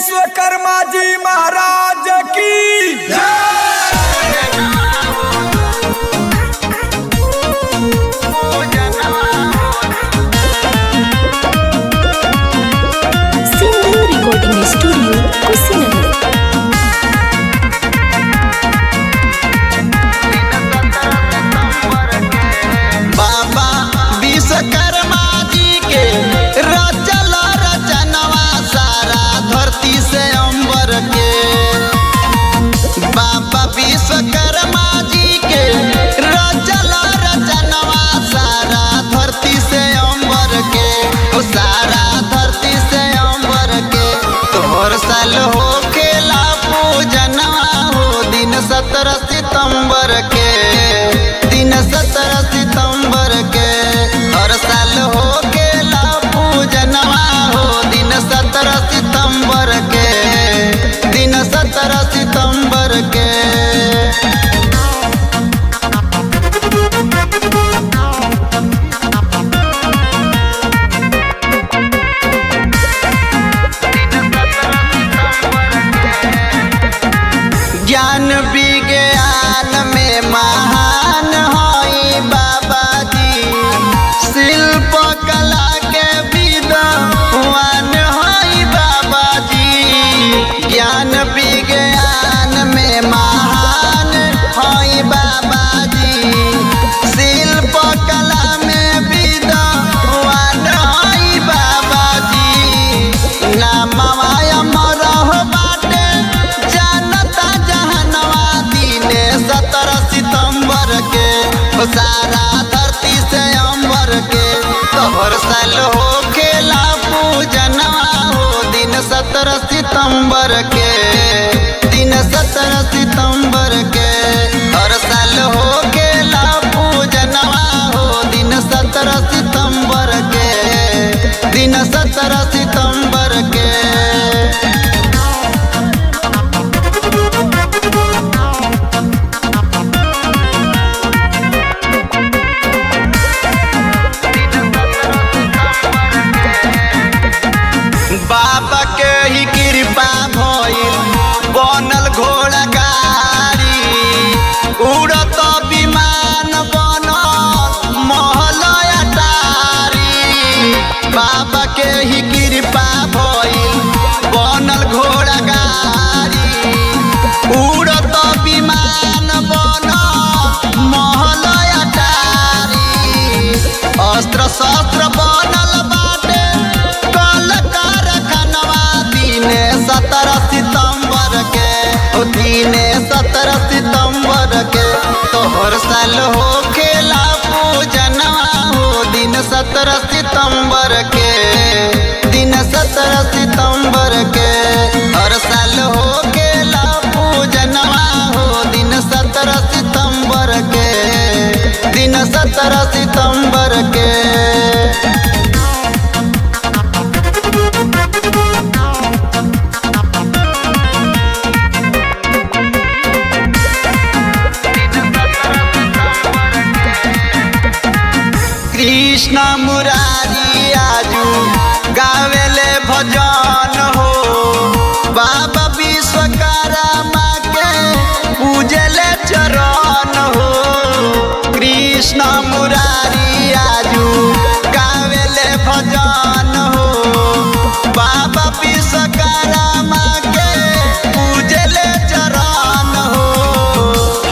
विश्वकर्मा जी महाराज की Sindhu recording studio Kushinagar. बाबा विश्वकर्मा जी के रचल रचनवा सारा धरती से अंबर के। बाबा विश्वकर्मा जी के रचल रचनवा सारा धरती से अंबर के। ओ सारा धरती से अंबर के तोहर साल हो खेला पूजनवा हो दिन 17 सितंबर के। दिन 17 सितंबर के हर साल हो गेला पूजनवा हो दिन 17 सितंबर के। दिन 17 सितंबर के ज्ञान विज्ञान में महान हई बाबा जी। शिल्प कला के विद्वान हई बाबा जी। ज्ञान विज्ञान में महान हई बाबा जी। शिल्प कला में विद्वान हई बाबा जी। नामवा अमर हो बाटे जानता जहनवा दिने 17 सितंबर के। ओ सारा धरती से अंबर के तोहर साल हो खेला पूजनवा हो दिन 17 सितंबर के। दिन 17 सितंबर के हर साल हो खेला पूजनवा हो दिन 17 सितंबर के। दिन 17 सितंबर के बाबा के ही कृपा भइल बनल घोड़ा गाड़ी। उड़त विमान बनल महल अटारी। बाबा के ही कृपा भइल बनल घोड़ा गाड़ी। उड़त विमान बनल महल अटारी। अस्त्र शस्त्र बनल बाटे कल कारखानवा दिने 17 सितंबर के। ओ दिने 17 सितंबर के तोहर साल हो खेला पूजनवा हो दिन 17 सितंबर के। दिन 17 सितंबर के हर साल हो खेला पूजनवा हो दिन 17 सितंबर के। दिन 17 सितंबर के कृष्ण मुरारी आजू गावेले भजन हो। बाबा विश्वकर्मा के पूजले चरण हो। कृष्ण मुरारी आजू गावेले भजन हो। बाबा विश्वकर्मा के पूजले चरण हो।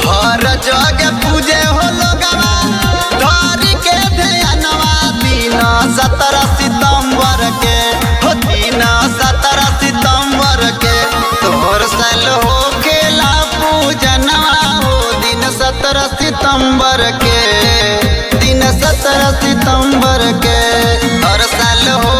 हर जगह पूजे हो लोगवा धरी के ध्यानवा दिन 17 सितंबर के। हो दिन 17 सितंबर के तोहर साल हो खेला पूजनवा हो दिन 17 सितंबर के। दिन 17 सितंबर के हर साल हो